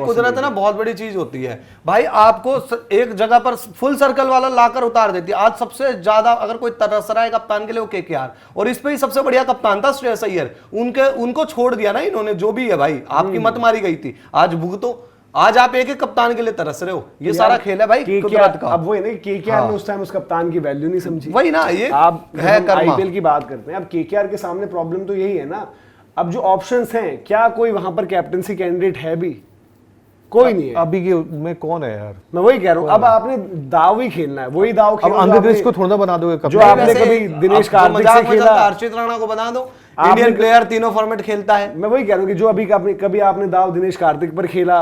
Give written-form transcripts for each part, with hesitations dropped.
कुदरत है ना, बहुत बड़ी चीज होती है भाई। आपको एक जगह पर फुल सर्कल वाला लाकर उतार देती है। आज सबसे ज्यादा अगर कोई तरस रहा है कप्तान के लिए वो केकेआर, और इस पे ही सबसे बढ़िया कप्तान था श्रेयस अय्यर। उनको छोड़ दिया ना इन्होंने, जो भी है भाई, आपकी मत मारी गई थी, आज भुगतो। आज आप एक एक कप्तान के लिए तरस रहे हो, ये सारा खेल है भाई कुदरत का। अब वही ना, केकेआर ने उस टाइम उस कप्तान की वैल्यू नहीं समझी। वही ना, ये आप है आईपीएल की बात करते हैं, अब केकेआर के सामने प्रॉब्लम तो यही है ना। अब जो ऑप्शंस हैं, क्या कोई वहां पर कैप्टनसी कैंडिडेट है भी? कोई नहीं है अभी के में। कौन है यार, मैं वही कह रहा हूँ। अब आपने दाव ही खेलना है, वही दाव अब अंग्रेज को थोड़ा बना दोगे जो आपने कभी दिनेश कार्तिक से खेला, अर्चित राणा को बना दो, इंडियन प्लेयर तीनों फॉर्मेट खेलता है। मैं वही कह रहा हूँ कि जो अभी कभी आपने दाव दिनेश कार्तिक पर खेला,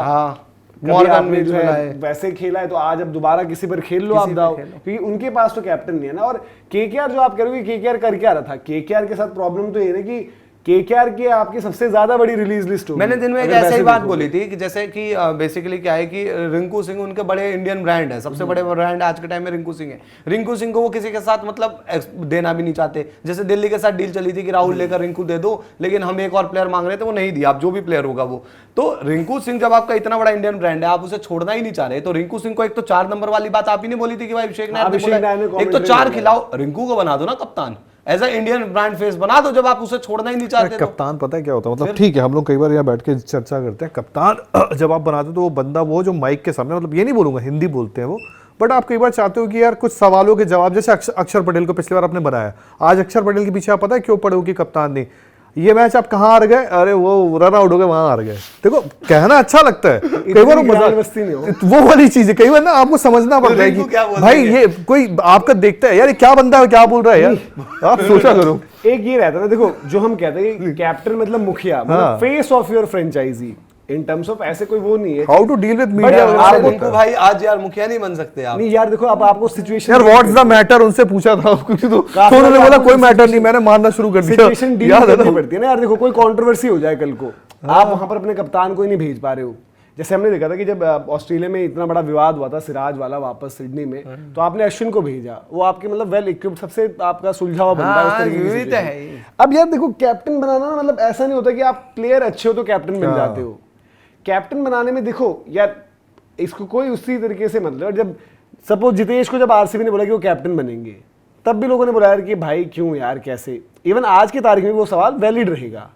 मॉर्गन में जो है वैसे खेला है, तो आज अब दोबारा किसी पर खेल लो आप दाव, क्योंकि उनके पास तो कैप्टन नहीं है ना। और केकेआर जो आप कह रहे हो, केकेआर कर क्या रहा था, केकेआर के साथ प्रॉब्लम तो ये है कि केकेआर की आपकी सबसे ज्यादा बड़ी रिलीज लिस्ट होगी। मैंने दिन में एक ऐसे ही बात बोली थी कि जैसे कि बेसिकली क्या है कि रिंकू सिंह उनके बड़े इंडियन ब्रांड है, सबसे बड़े ब्रांड आज के टाइम में रिंकू सिंह है। रिंकू सिंह को वो किसी के साथ मतलब देना भी नहीं चाहते। जैसे दिल्ली के साथ डील चली थी कि राहुल लेकर रिंकू दे दो, लेकिन हम एक और प्लेयर मांग रहे थे, वो नहीं दिया। आप जो भी प्लेयर होगा वो, तो रिंकू सिंह जब आपका इतना बड़ा इंडियन ब्रांड है, आप उसे छोड़ना ही नहीं चाह रहे, तो रिंकू सिंह को एक तो 4 नंबर वाली बात आप ही ने बोली थी कि भाई अभिषेक नायर एक तो 4 खिलाओ, रिंकू को बना दो ना कप्तान, एज इंडियन ब्रांड फेस बना दो, जब आप उसे छोड़ना ही नहीं चाहते। कप्तान पता है क्या होता है, मतलब ठीक है हम लोग कई बार यहाँ बैठ के चर्चा करते हैं, कप्तान जब आप बनाते हो तो वो बंदा वो जो माइक के सामने, मतलब ये नहीं बोलूंगा, हिंदी बोलते हैं वो, बट आप कई बार चाहते हो कि यार कुछ सवालों के जवाब, जैसे अक्षर पटेल को पिछली बार आपने बनाया, आज अक्षर पटेल के पीछे आप पता है क्यों पड़े हो कि कप्तान नहीं, ये मैच आप कहाँ हार गए, अरे वो रन आउट हो गए वहां हार गए। देखो कहना अच्छा लगता है, कई बार वो वाली चीज है, कई बार ना आपको समझना पड़ता है कि भाई ये कोई आपका देखता है यार, ये क्या बंदा है, क्या बोल रहा है यार, आप सोचा करो। एक ये रहता है ना, देखो जो हम कहते हैं कैप्टन मतलब मुखिया, मतलब face of your franchise in terms of, ऐसे कोई वो नहीं है how to deal with media. आप उनको भाई आज यार मुखिया नहीं बन सकते आप। नहीं यार देखो, अब आपको सिचुएशन यार व्हाट्स द मैटर उनसे पूछा था क्योंकि तो उन्होंने बोला कोई मैटर नहीं, मैंने मानना शुरू कर दिया। सिचुएशन डील करनी पड़ती है ना यार। देखो कोई कंट्रोवर्सी हो जाए कल को, आप वहां पर अपने कप्तान को ही नहीं भेज पा रहे हो। जैसे हमने देखा था कि जब ऑस्ट्रेलिया में इतना बड़ा विवाद हुआ था सिराज वाला वापस सिडनी में, तो आपने अश्विन को भेजा, वो आपके मतलब वेल इक्विप्ड सबसे आपका सुलझा हुआ बंदा है उस तरीके से। अब यार देखो कैप्टन बनाना मतलब ऐसा नहीं होता कि आप प्लेयर अच्छे हो तो कैप्टन बन जाते हो। कैप्टन बनाने में देखो यार, इसको कोई उसी तरीके से मतलब, जब सपोज जितेश को जब आरसीबी ने बोला कि वो कैप्टन बनेंगे, तब भी लोगों ने बोला यार कि भाई क्यों यार, कैसे। इवन आज की तारीख में वो सवाल वैलिड रहेगा।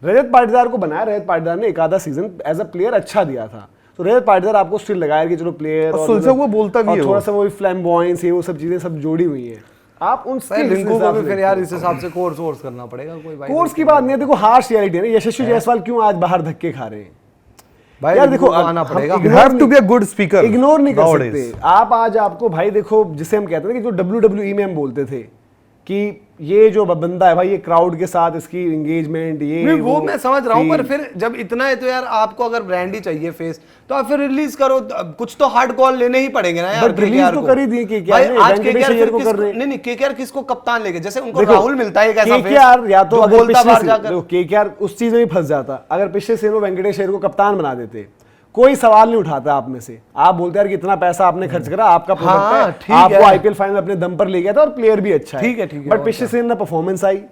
रजत पाटीदार को बनाया, रजत पाटीदार ने एक आधा सीजन एज अ प्लेयर अच्छा दिया था, तो रजत पाटीदार आपको स्टिल लगाया कि चलो प्लेयर, और सुलझा हुआ बोलता भी है, थोड़ा सा वो फ्लैम्बॉयंस, ये वो सब चीजें सब जोड़ी हुई है। आप उन रिंकू को भी फिर यार इस हिसाब से कोर्स करना पड़ेगा। कोई भाई कोर्स की बात नहीं है, देखो हार्श रियलिटी है ना। यशस्वी जायसवाल क्यों आज बाहर धक्के खा रहे हैं भाई, यार देखो आना पड़ेगा। You have to be a good speaker. Ignore नहीं कर सकते आप। आज आपको भाई देखो, जिसे हम कहते हैं कि जो WWE में हम बोलते थे कि ये जो बंदा है भाई, ये क्राउड के साथ इसकी एंगेजमेंट, ये वो मैं समझ रहा हूँ, पर फिर जब इतना है तो यार आपको अगर ब्रांड ही चाहिए फेस, तो आप फिर रिलीज करो। कुछ तो हार्ड कॉल लेने ही पड़ेंगे ना यार। रिलीज तो कर ही दी केकेआर ने, आज केकेआर को कर रहे हैं। नहीं केकेआर किसको कप्तान लेके, जैसे उनको राहुल मिलता है एक ऐसा फेस, केकेआर या तो अगर पिछले केकेआर उस चीज में फंस जाता, अगर पिछले सीजन में वेंकटेश अय्यर को कप्तान बना देते, कोई सवाल नहीं उठाता आप में से। आप बोलते यार कि इतना पैसा आपने खर्च करा, आपका प्रोडक्ट है, आपको आईपीएल फाइनल अपने दम पर ले गया था और प्लेयर भी अच्छा है, ठीक है। बट पिछले सीजन ना परफॉर्मेंस आई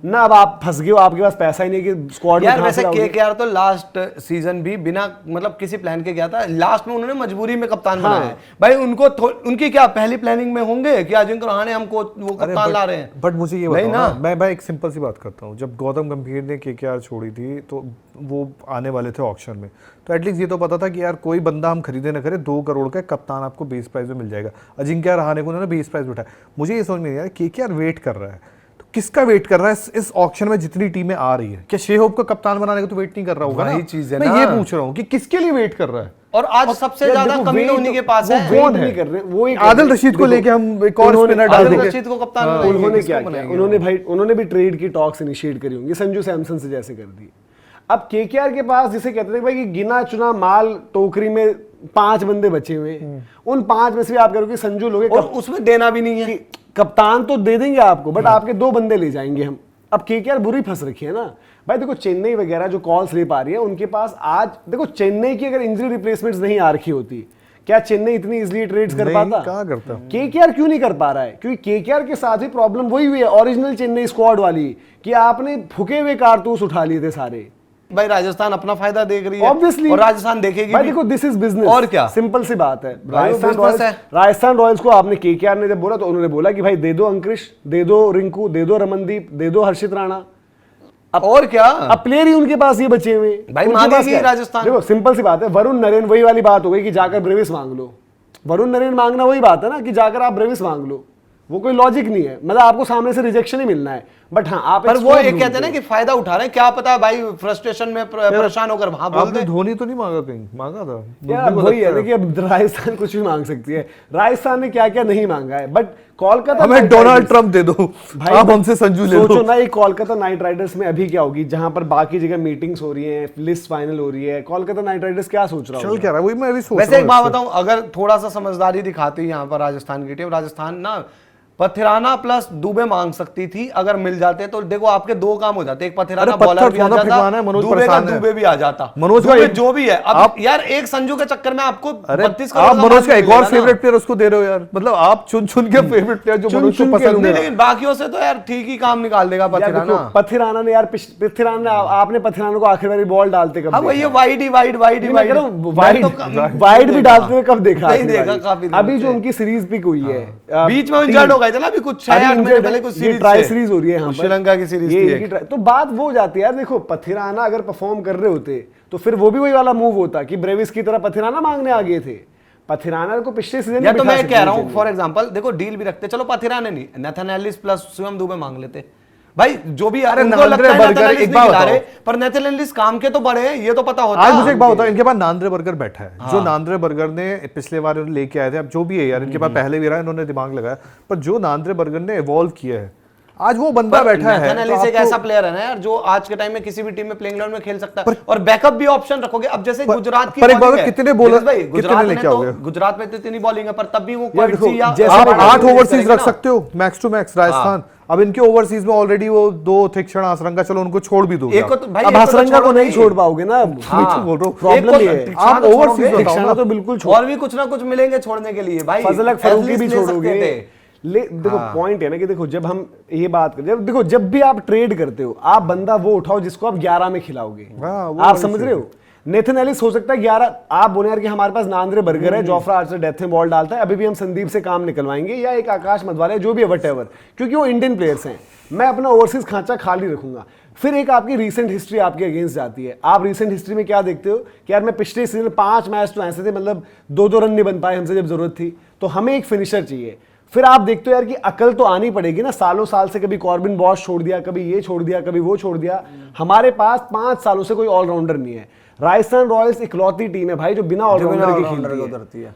ना, अब आप फंस गए हो, आपके पास पैसा ही नहीं कि स्क्वाड में। यार वैसे केकेआर तो लास्ट सीजन भी बिना मतलब किसी प्लान के गया था, लास्ट में उन्होंने मजबूरी में कप्तान बनाया है भाई। उनको उनकी क्या पहली प्लानिंग में होंगे कि अजिंक्य रहाणे हमको वो कप्तान ला रहे हैं। बट मुझे ये बताओ ना, मैं भाई एक सिंपल सी बात करता हूँ, जब गौतम गंभीर ने केकेआर छोड़ी थी तो वो आने वाले थे ऑक्शन में, तो एटलीस्ट ये तो पता था कि यार कोई बंदा हम खरीदे ना करे, 2 करोड़ का कप्तान आपको बेस प्राइस में मिल जाएगा। अजिंक्य रहाणे को उन्होंने बेस प्राइस उठाया। मुझे ये समझ में नहीं आया केकेआर वेट कर रहा है, किसका वेट कर रहा है इस ऑक्शन में जितनी टीमें आ रही है? क्या शेहोप को कप्तान बनाने का तो वेट नहीं कर रहा होगा ना? चीज है मैं ये पूछ रहा हूँ कि किसके लिए वेट कर रहा है। और आज सबसे ज्यादा कमी उन्हीं के पास है। कौन है? कर रहे वो आदिल रशीद को लेके हम एक और स्पिनर डाल देंगे। रशीद को कप्तान उन्होंने क्या किया, उन्होंने भी ट्रेड की टॉक्स इनिशिएट करी होंगी, संजू सैमसन से जैसे कर दी। अब केकेआर के पास जिसे कहते थे भाई कि गिना चुना माल टोकरी में 5 बंदे बचे हुए, उन 5 में से भी आप करोगे संजू लोगे, और उसमें देना भी नहीं है। कप्तान तो दे देंगे आपको, बट आपके 2 बंदे ले जाएंगे हम। अब केकेआर बुरी फंस रखी है ना भाई। देखो चेन्नई वगैरह जो कॉल्स ले पा रही है, उनके पास आज देखो चेन्नई की अगर इंजरी रिप्लेसमेंट्स नहीं आ रखी होती, क्या चेन्नई इतनी इजीली ट्रेड्स कर पाता? कहां करता? केकेआर क्यों नहीं कर पा रहा है? क्योंकि केकेआर के साथ ही प्रॉब्लम वही हुई है ओरिजिनल चेन्नई स्क्वाड वाली, कि आपने फुके हुए कारतूस उठा लिए थे सारे। भाई राजस्थान अपना फायदा देख रही है Obviously. और राजस्थान देखेगी भाई भी। देखो दिस इज बिजनेस। और क्या? सिंपल सी बात है। भाई वो business है। राजस्थान रॉयल्स को आपने केकेआर ने जब बोला तो उन्होंने बोला कि भाई दे दो अंकुश, दे दो रिंकू, दे दो रमनदीप, दे दो हर्षित राणा। और क्या? अब प्लेयर ही उनके पास ये बचे हुए भाई उनके मांगेगी पास क्या है? राजस्थान। देखो सिंपल सी बात है, वरुण नरेन वही वाली बात हो गई कि जाकर ब्रेविस मांग लो। वरुण नरेन मांगना वही बात है ना कि जाकर आप ब्रेविस मांग लो, वो कोई लॉजिक नहीं है। मतलब आपको सामने से रिजेक्शन ही मिलना है, बट हाँ आप पर वो export एक कहते हैं ना ढूंढते कि फायदा उठा रहे हैं, क्या पता भाई फ्रस्ट्रेशन में परेशान होकर वहां बोल आपने दे। धोनी तो नहीं मांगा, कहीं मांगा था? हो। यार मुझे वही है लगता ना कि अब राजस्थान कुछ भी मांग सकती है। राजस्थान ने क्या क्या नहीं मांगा है, बट कोलकाता हमें नाइट डोनाल्ड राइडर्स- ट्रंप दे दो, भाई आप हमसे संजू ले सोचो लो। ना, ये कोलकाता नाइट राइडर्स में अभी क्या होगी, जहां पर बाकी जगह मीटिंग्स हो रही हैं, लिस्ट फाइनल हो रही है, कोलकाता नाइट राइडर्स क्या सोच रहा चल होगा? क्या रहा है, वही मैं अभी सोच वैसे रहा एक हूँ बात इससे। बताऊं, अगर थोड़ा सा समझदारी दिखाती यहाँ पर राजस्थान की टीम, राजस्थान ना पथिराना प्लस दुबे मांग सकती थी। अगर मिल जाते तो देखो आपके दो काम हो जाते, एक पथिराना अरे पत्थर बॉलर भी आ थोड़ा जाता, फेंकवाना है, मनोज दुबे का परेशान है। दुबे भी आ जाता। मनोज का दुबे एक- जो भी है अब आप- यार एक संजू के चक्कर में आपको अरे 32 करोड़ आप का मनोज माल का एक और मिलेगा ना। फेवरेट प्लेयर उसको दे रहे हो यार, मतलब आप चुन चुन के फेवरेट प्लेयर जो चुन मनोज को चुन के पसंद नहीं, है। लेकिन बाकियों से तो यार ठीक ही काम निकाल देगा यार पथिराना। देखो पथिराना ने यार पथिराना ने आपने पथिराना को आखिर वाली बॉल डालते कब हाँ देखा वही है? वाइड ही वाइड वाइड ही नहीं, मैं कह वाइड रहा हूँ वाइड भी डालते हुए कब देखा नहीं आखिर देखा वाली? काफी दिनों अभी जो से। उनकी सीरीज पिक हुई है बीच में इंजर्ड हो गए थे ना अभी कुछ 6-8 महीने पहले कुछ सीरीज ट्राई सीरीज हो रही है यहाँ पर। श्रीलंका की सीरीज ये थी इनकी एक। try- तो बात वो हो जाती है यार। देखो पथिराना अगर परफॉर्म कर रहे होते तो फिर वो भी वही वाला मूव होता कि ब्रेविस की तरह पथिराना मांगने आ गए थे। पथिराना को पिछले सीजन या तो मैं कह रहा हूँ फॉर एग्जांपल देखो डील भी रखते, चलो पथिराने नहीं, Nathan Ellis plus Shivam Dubey मांग लेते भाई, जो भी अरे उनको नांद्रे लगता है बर्गर, नेथन एलिस एक नहीं बात खिला बताओ। रहे, पर नेथन एलिस काम के तो बड़े हैं, ये तो पता होता आज है। मुझे एक बात बताओ, इनके पास नांद्रे बर्गर बैठा है, जो नांद्रे बर्गर ने पिछले बार लेके आए थे, अब जो भी है यार इनके पास पहले भी रहा, इन्होंने दिमाग लगाया, पर जो नांद्रे बर्गर ने इवॉल्व किया है, आज वो बंदा बैठा है। नेथन एलिस तो एक आपको- ऐसा प्लेयर है ना यार जो आज के टाइम में किसी भी टीम में प्लेइंग इलेवन में खेल सकता है, और बैकअप भी ऑप्शन रखोगे। अब जैसे गुजरात की पर एक bowling बार है, कितने bowler- दिनेश भाई, कितने गुजरात लेके में तो आओगे? गुजरात में तो इतनी बॉलिंग है, पर तब भी वो यार क्वालिटी देखो, या जैसे आप मैं 8 करेंगे ओवरसीज ना। रख सकते हो मैक्स टू मैक्स राजस्थान। अब इनके ओवरसीज में ऑलरेडी वो 2 थे क्षण आसरंगा, चलो उनको छोड़ भी दोगे एक को तो भाई अब एक को तो हसरंगा को छोड़ो नहीं छोड़ पाओगे ना। हाँ। वही तो बोल रहा हूँ। प्रॉब्लम एक ये को है। टिक्साना आप तो overseas छोड़ोगे, बताओ टिक्साना ना। तो बिल्कुल छोड़। और भी कुछ ना कुछ मिलेंगे छोड़ने के लिए भाई। फजल हक फारूकी भी एटलीस्ट ले छोड़ोगे। सकते थे। देखो पॉइंट है ना कि देखो जब हम ये बात करें, देखो जब भी आप ट्रेड करते हो आप बंदा वो उठाओ जिसको आप 11 में खिलाओगे। हाँ, वो आप वाली समझ चीज़ रहे हो? नेथन एलिस हो सकता है 11, आप बोले यार कि हमारे पास नांद्रे बर्गर है, जोफ्रा आर्चर डेथ में बॉल डालता है, अभी भी हम संदीप से काम निकलवाएंगे, या एक आकाश मधवाले जो भी है वट क्योंकि वो इंडियन प्लेयर्स हैं। मैं अपना ओवरसीज खांचा खाली रखूंगा। फिर एक आपकी रीसेंट हिस्ट्री आपके अगेंस्ट जाती है। आप रीसेंट हिस्ट्री में क्या देखते हो कि यार मैं पिछले सीजन 5 मैच तो ऐसे थे, मतलब 2-2 रन नहीं बन पाए हमसे जब जरूरत थी, तो हमें एक फिनिशर चाहिए। फिर आप देखते हो यार कि अकल तो आनी पड़ेगी ना, सालों साल से कभी कॉर्बिन बॉश छोड़ दिया, कभी ये छोड़ दिया, कभी वो छोड़ दिया। हमारे पास 5 सालों से कोई ऑलराउंडर नहीं है। राजस्थान रॉयल्स इकलौती टीम है भाई जो बिना ऑलराउंडर के ऑलराउंडर खेलती को है। उतरती है।